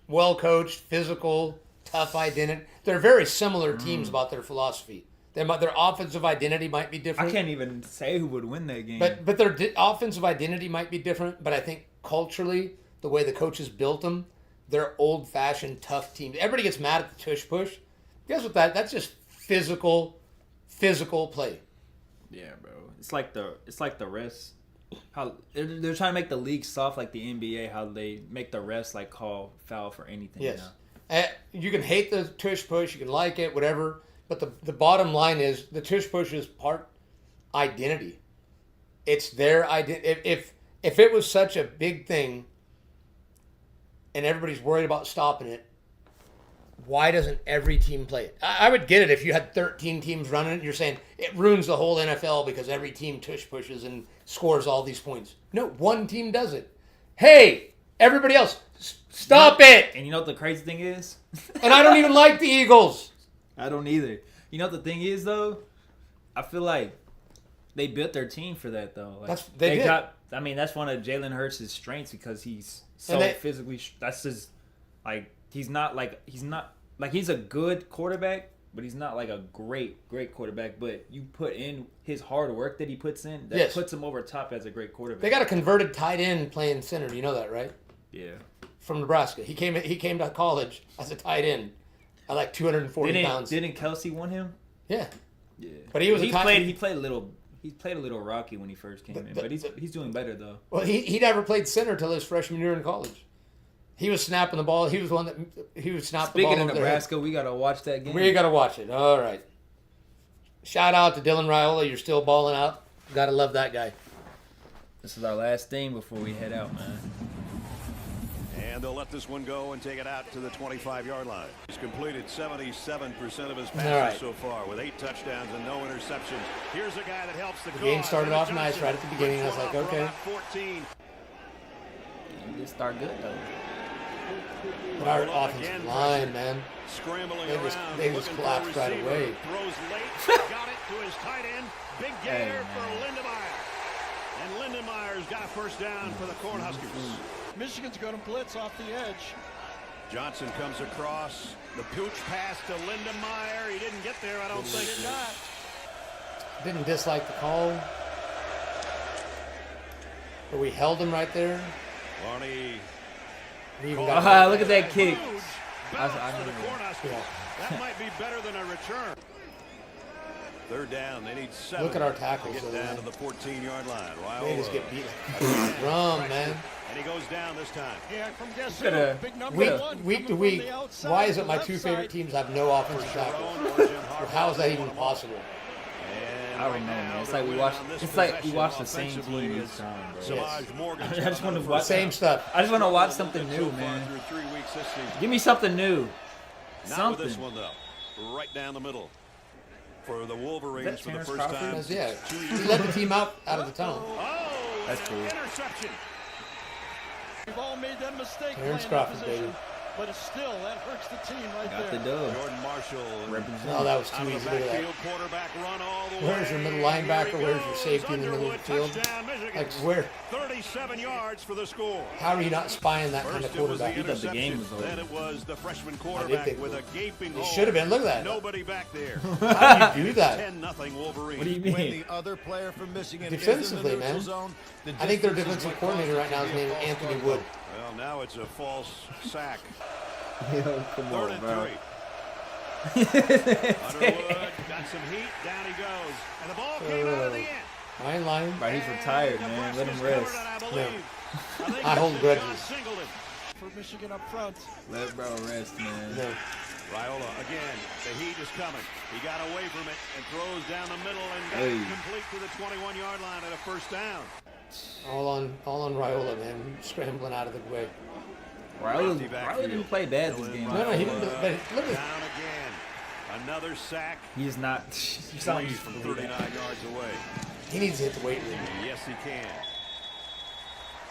well coached, physical, tough identity. They're very similar teams about their philosophy. Their offensive identity might be different. I can't even say who would win that game. But their offensive identity might be different. But I think culturally, the way the coaches built them, they're old-fashioned, tough teams. Everybody gets mad at the tush push. Guess what? That's just physical play. Yeah, bro. It's like the refs. How they're trying to make the league soft like the NBA. How they make the refs call foul for anything. Yes. Now. You can hate the tush push. You can like it, whatever. But the bottom line is the tush push is part identity. It's their identity. If it was such a big thing, and everybody's worried about stopping it, why doesn't every team play it? I would get it if you had 13 teams running it. You're saying it ruins the whole NFL because every team tush pushes and scores all these points. No, one team does it. Hey, everybody else, stop it! And you know what the crazy thing is? And I don't even like the Eagles. I don't either. You know what the thing is, though? I feel like they built their team for that, though. They did. That's one of Jalen Hurts' strengths because he's physically. That's his. He's a good quarterback, but he's not a great quarterback. But you put in his hard work that he puts in, that puts him over top as a great quarterback. They got a converted tight end playing center. You know that, right? Yeah. From Nebraska, he came to college as a tight end at 240 pounds. Didn't Kelsey win him? Yeah. Yeah. But he played a little rocky when he first came in, but he's doing better though. Well, he never played center till his freshman year in college. He was snapping the ball. He was one that he would snap the ball. Speaking of Nebraska, we gotta watch that game. We gotta watch it. All right. Shout out to Dylan Raiola. You're still balling out. Gotta love that guy. This is our last thing before we head out, man. And they'll let this one go and take it out to the 25-yard line. He's completed 77% of his passes so far with 8 touchdowns and no interceptions. Here's a guy that helps the game started off nice right at the beginning. I was like, okay. He did start good, though. But our offensive line, man, they just collapsed right away. his tight end. Big gainer for Lindenmeyer. And Lindenmeyer's got a first down for the Cornhuskers. Michigan's going to blitz off the edge. Johnson comes across. The pooch pass to Lindenmeyer. He didn't get there, I don't think. Did not. Didn't dislike the call. But we held him right there. Barney. We even got Look at that kick. Bounce for the Cornhuskers. That might be better than a return. Third down. They need 7. Look at our tackles. To get down to the 14-yard line. They just get beat. Drum, man. And he goes down this time. Yeah, from guess who? Big number one. Week to week, why is it my two favorite teams have no offensive tackles? How is that even possible? I don't know, man. It's like we watch the same team each time, bro. Yes. I just want to watch Same stuff. I just want to watch something new, man. Give me something new. Not with this one, though. Right down the middle. For the Wolverines for the first time. Yeah. He led the team out of the tunnel. Oh, that's cool. Interception. We've all made that mistake. Terrence Crawford, baby. But it's still, that hurts the team right Got there. the dub. Jordan Marshall. Oh, that was too easy. Look at that. Quarterback run all the way. Where's your middle linebacker? Where's your safety in the middle of the field? Like where? 37 yards for the score. How are you not spying that kind of quarterback? He thought the game was over. Then it was the freshman quarterback with a gaping hole. It should have been. Look at that. Nobody back there. How do you do that? 10-0 Wolverines. What do you When mean? the other player from Michigan Defensively, is in the man. neutral zone, the I think their distance is defensive what coordinator right now causes is named false Anthony start. Wood. Well, now it's a false sack. Yo, come 3rd on, and bro. 3. Underwood got some heat. Down he goes. And the ball came out of the end. Line. Bro, he's retired, man. Let him rest. I hold grudges. For Michigan up front. Let bro rest, man. No. Raiola again. The heat is coming. He got away from it and throws down the middle and got Hey. complete to the 21-yard line at a first down. All on Raiola, man. Scrambling out of the way. Riley didn't play bad this game. No, he didn't. But look at Down again. Another sack. He is not. You sound like He's from 39 yards away. he needs to hit the weight room. Yes, he can.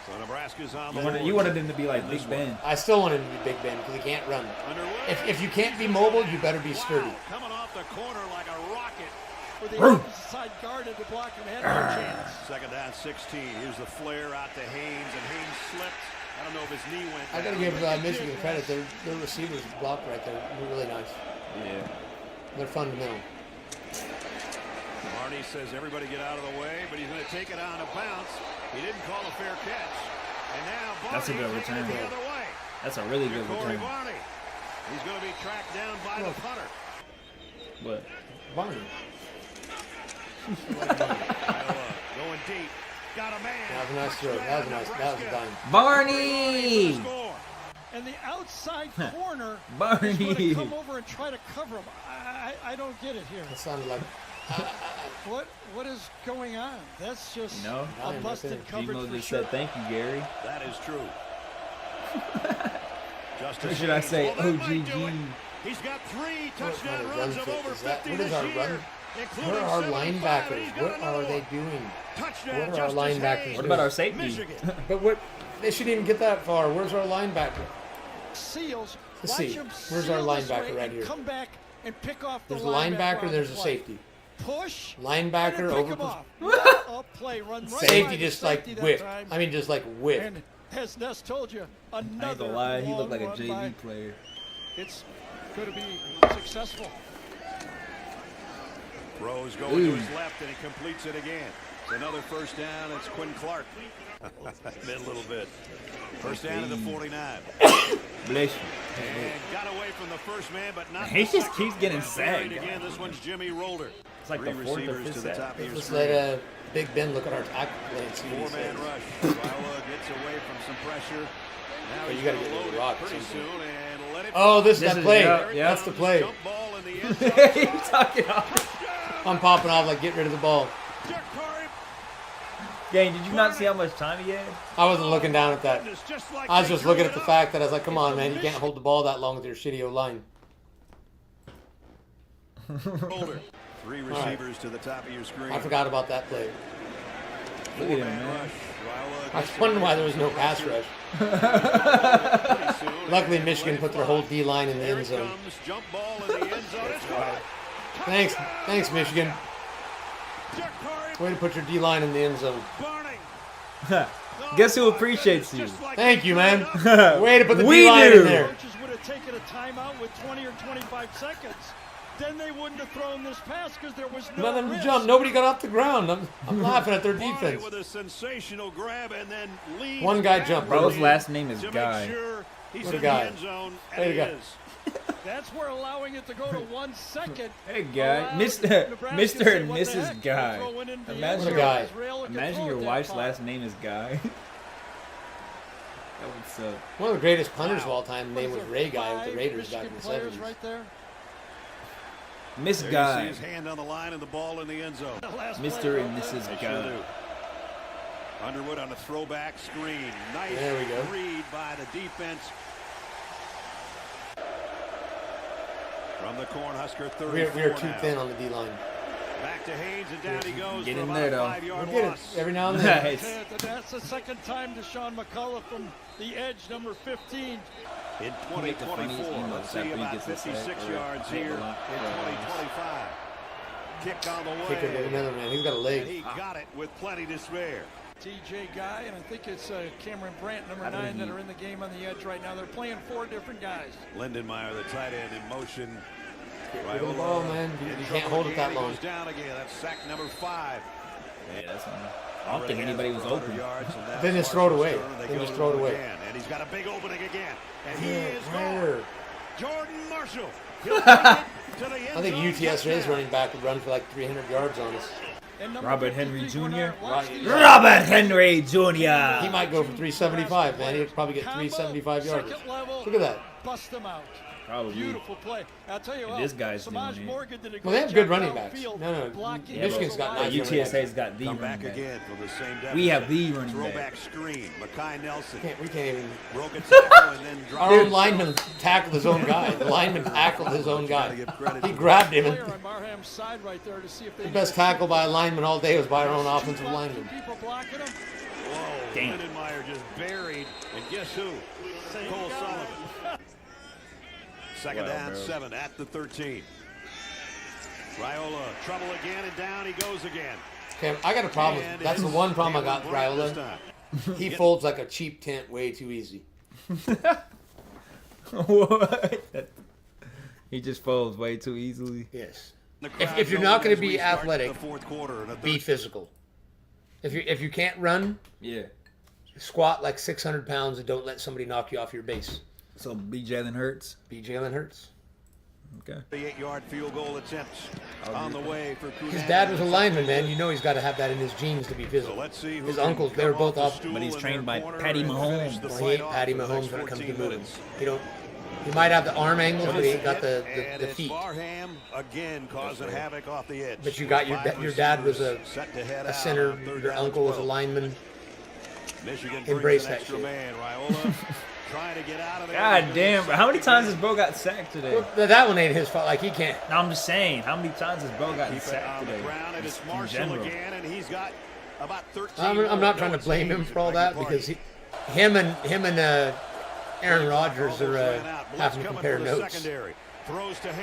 So Nebraska's on the you wanted him to be like Big Ben. I still want him to be Big Ben because he can't run. Underwood. If you can't be mobile, you better be sturdy. Coming off the corner like a rocket. For the opposite guarded to block him, had no chance. Second down, 16. Here's the flare out to Haynes, and Haynes slipped. I don't know if his knee went I got to down. give Michigan credit. Their receivers blocked right there. They're really nice. Yeah. They're fundamental. Barney says everybody get out of the way, but he's going to take it on a bounce. He didn't call a fair catch. And now Barney That's a good taking it return. the other way. That's a really good Corey return. Barney. He's going to be tracked down by the punter. What? Barney. Going deep. Got a man. That was a nice throw. That was a nice. That was a dime. Barney! Score. And the outside corner Barney. is going to come over and try to cover him. I don't get it here. That sounded like. What is going on? That's just No. a busted coverage Gmo for just sure. said thank you, Gary. That is true. Or should I say Well, that might do OGG? it. He's got 3 touchdown What runs run of fit over is that? 50 What is this our year, run? including Where are our 75, and he's linebackers? got What another are they one. doing? Touchdown, What are our Justice linebackers Hayes. What about our safety? Michigan. But what? They shouldn't even get that far. Where's our linebacker? Seals. Let's Watch see. him Where's our seal this linebacker way right and here? Come back and pick off the There's a linebacker. on There's the a play. safety. Push. Linebacker and pick him over. off. Up play, run right by Safety the just like safety that whipped. time. I mean, just like whipped. And as Ness told you, I ain't another gonna lie, he looked like a long run by- JV player. It's going to be successful. Rose going to his left, and he completes it again. It's another first down. It's Quinn Clark. Mid a little bit. First down at the 49. Bless you. And got away from the first man, but not He the just second. keeps getting Buried sagged. again. This one's Jimmy Rolder. It's like 3 the fourth or receivers fifth to the sack. top of your Let's screen. let Big Ben look at our tackle play and see what he 4-man says. rush. Raiola gets away from some pressure. Now Oh, he's you gotta gonna get rid of load the it rock pretty sometime. soon and let it Oh, this is This that is- play. yeah, yeah. That's the play. Jump ball in the end zone. He's talking off. I'm popping off like get rid of the ball. Dirk Curry, Gang, did you not see how much time he had? I wasn't looking down at that. goodness, just like I was they just looking drew at the it up. fact that I was like, come on, man, you can't hold the ball that long with your shitty O-line. Rolder. 3 receivers to the top of your screen. I forgot about that play. Look at him, 4-man man. rush. Raiola I was gets wondering away why there was from no some pass pressure. rush. Pretty soon, Luckily, and Michigan let it put their fly. whole D-line in the Here end it zone. comes. Jump ball in the end zone. It's caught. Thanks, Michigan. Way to put your D-line in the end zone. Guess who appreciates you? Thank you, man. Way to put the We D-line do. in there. Coaches would have taken a timeout with 20 or 25 seconds. Then they wouldn't have thrown this pass because there was no Let them risk. jump. Nobody got off the ground. I'm laughing at their defense. With a sensational grab and then leads One guy jumped. Bro's last name is to make Guy. sure he's What a in guy. the end zone, Way to and he go. is. That's where allowing it to go to 1 second. Hey, Guy. allowed Mr. Nebraska Mr. to say, and "What the Mrs. heck? Guy. We'll throw it into the Imagine end your- zone. guy. Israel can Imagine throw your it that wife's far." last name is Guy. That would suck. One of the greatest punters of all time, What name is was there, Ray Guy with 5 the Raiders back in Michigan the players 70s. right there. Miss There Guy. you see his hand on the line and the ball in the end zone. Last Mr. play and right there. Mrs. They sure Guy. do. Underwood on a throwback screen. Nice There we go. read by the defense. From the Cornhusker 34 We are too now. thin on the D-line. Back to Haynes and down he goes Get for in about there, a though. 5-yard We'll get it loss. every now and then. Nice. That's the second time Deshaun McCullough from the edge, number 15. In Make the 2024, funniest emails let's after see he about gets a sack 56 or yards hit here a in lot. 2025. Kick on the Kicker did way. another man. He's got a And leg. he got it with plenty to spare. TJ Guy, and I think it's Cameron Brandt, number I believe 9, that you. are in the game on the edge right now. They're playing 4 different guys. Lindenmeyer, the tight end, in motion. Rid of the ball, man. You can't hold it that long. Goes down again. That's sack number 5. Yeah, that's on. I don't think anybody was open. Then just throw it away. Then just throw it away. And he's got a big opening again. And he Yeah, is where? gone. Jordan Marshall. He'll take it to the end I think zone. UTSA's Touchdown. running back would run for like 300 yards on us. And number Robert 53, Henry Jr. Grenard, watch these- Robert Henry Jr. He might go for 375, man. He'd probably get Combo, 375 yards. second level, Look at that. Bust them out. Probably. Beautiful play. I'll tell you And what. this guy's Samaj doing it. Morgan did a Well, they great have good job running backs. downfield, No, blocking Michigan's got those nice lines. UTSA's got the Come running back back. again from the same deficit. We have the running Throwback back. screen. Makai Nelson. We can't even. Broke a tackle and then dropped Our own it. lineman tackled his own guy. The lineman tackled his own guy. Gotta give credit He to grabbed him. Player And on Barham's side right there to see if they the best tackle by a lineman all day was by our own offensive lineman. People blocking him. Whoa, Damn. Lindenmeyer just buried. And guess who? Cole Sullivan. Second Wow, down, bro. 7 at the 13. Raiola, trouble again, and down he goes again. Okay, I got a problem. And That's the it's one problem I got with Galen Bryant Raiola. this time. He folds like a cheap tent way too easy. What? He just folds way too easily. Yes. The crowd If you're going not going as to be we start athletic, the fourth quarter and a be third- physical. If you can't run, Yeah. squat like 600 pounds and don't let somebody knock you off your base. So B. Jalen Hurts. Be Jalen Hurts. Okay. The 8-yard field goal attempts on the way for Kudan. His dad was a lineman, man. You know he's got to have that in his genes to be So physical. let's see who His can uncles, they come were both off the up. stool But he's in trained their by corner Patty and Mahomes. finish the Well, he fight ain't off Patty for the Mahomes next when it comes to 14 moving. minutes. He might have the arm angles, but he ain't got the And it's feet. Barham again causing havoc off the edge. But you got your dad was a Set to head out center. on third Your down and uncle was a 12. lineman. Michigan Embrace brings an that extra shit. man. Raiola trying to get out of there. God damn, bro. How many times has bro got sacked today? Well, that one ain't his fault. Like he can't. No, I'm just saying. How many times has bro gotten Keep it sacked on the today? ground, and it's In Marshall general. again, and he's got about 13. I'm not trying to blame him for all that because him and Aaron Rodgers are having to compare notes.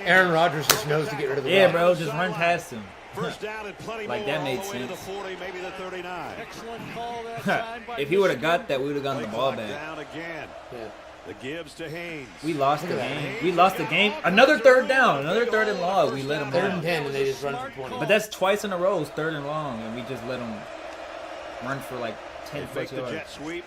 Aaron Rodgers just knows to get rid of the Yeah, ball. bro. Just run past him. First down and plenty Like, more that all made the way to the sense. 40, maybe the 39. Excellent call that time by If he would have Michigan. got that, we would have gotten the Play ball clock back. down again. Yeah. The gives to Haynes. We lost the Look at that. game. We lost the game. Another third down. Another third and long. We let them Third down. and 10, and they just run for 20. But that's twice in a row. It's third and long, and we just let them run for like They 10 fake plus the yards. jet sweep.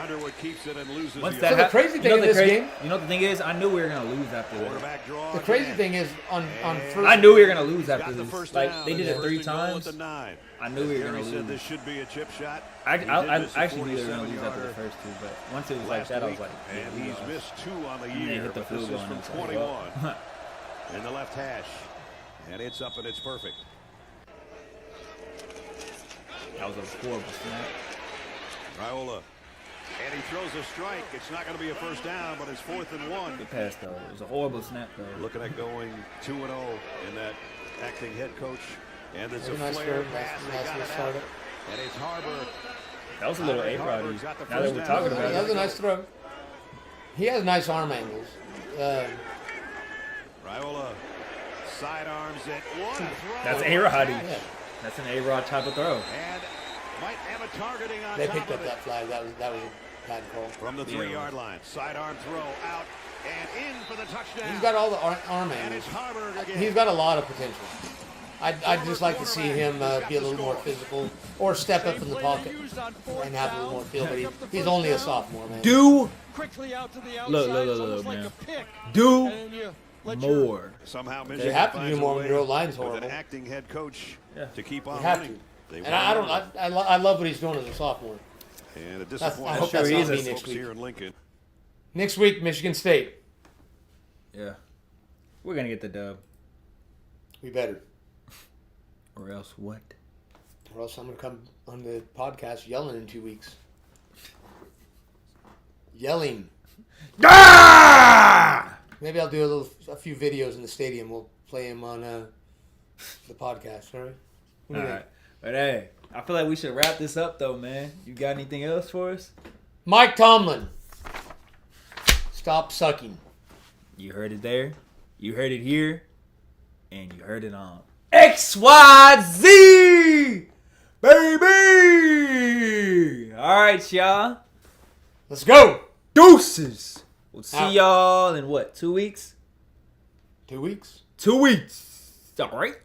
Underwood keeps it and loses Once the that So the hap- crazy you thing know in the this crazy- game- You know what the thing is? I knew we were gonna lose after that. quarterback draw. The crazy again. thing is on first. I knew we were gonna lose after Got the this. first Like down they did and it 3 first and goal times. at the 9. I knew we were Gary gonna said lose. this should be a chip shot. I He did miss a actually knew they were gonna lose after the 47-yarder first two, but once it was like last that, I was week, like, yeah, and we he's lost. missed 2 on the And they year. hit the But field this goal is and from it's like, 21 well. in the left hash, and it's up and it's perfect. That was a horrible snap. Raiola, and he throws a strike. It's not going to be a first down, but it's 4th and 1. Good pass though. It was a horrible snap though. Looking at going 2-0 in that acting head coach. And there's a Nice flare throw, pass. They nice got it out. startup. And it's Harbor. That was a little Harbor A-Roddy. got the Now that first we're down. talking That about was it. a nice throw. He has nice arm angles. Raiola sidearms it. What a throw. That's A-Roddy. Yeah. That's an A-Rod type of throw. And might have a targeting on They top picked of up it. that flag. That was a bad call. From the 3-yard line. Sidearm throw out and in for the touchdown. He's got all the arm And angles. it's Harburg again. He's got a lot of potential. I'd just like to see him be a little more physical or step up in the pocket and have a little more feel. But he's only a sophomore, man. Do Quickly out to the outside. look, like man. a pick. Do And you let more. Somehow They Michigan have to do finds a more when way your line's with horrible. an acting head coach to keep on They have winning. to. They And I won. don't. I love what he's doing as a sophomore. And a I disappointing hope that's sure not he me is. next folks week. here in Lincoln. Next week, Michigan State. Yeah. We're going to get the dub. We better. Or else what? Or else I'm going to come on the podcast yelling in 2 weeks. Yelling. Ah! Maybe I'll do a few videos in the stadium. We'll play them on the podcast. All right. What do All you right. But hey, I feel like we should wrap this up, though, man. You got anything else for us? Mike Tomlin. Stop sucking. You heard it there. You heard it here. And you heard it on XWhyZ, baby. All right, y'all. Let's go. Deuces. We'll see Out. y'all in what, 2 weeks? 2 weeks. 2 weeks. All right.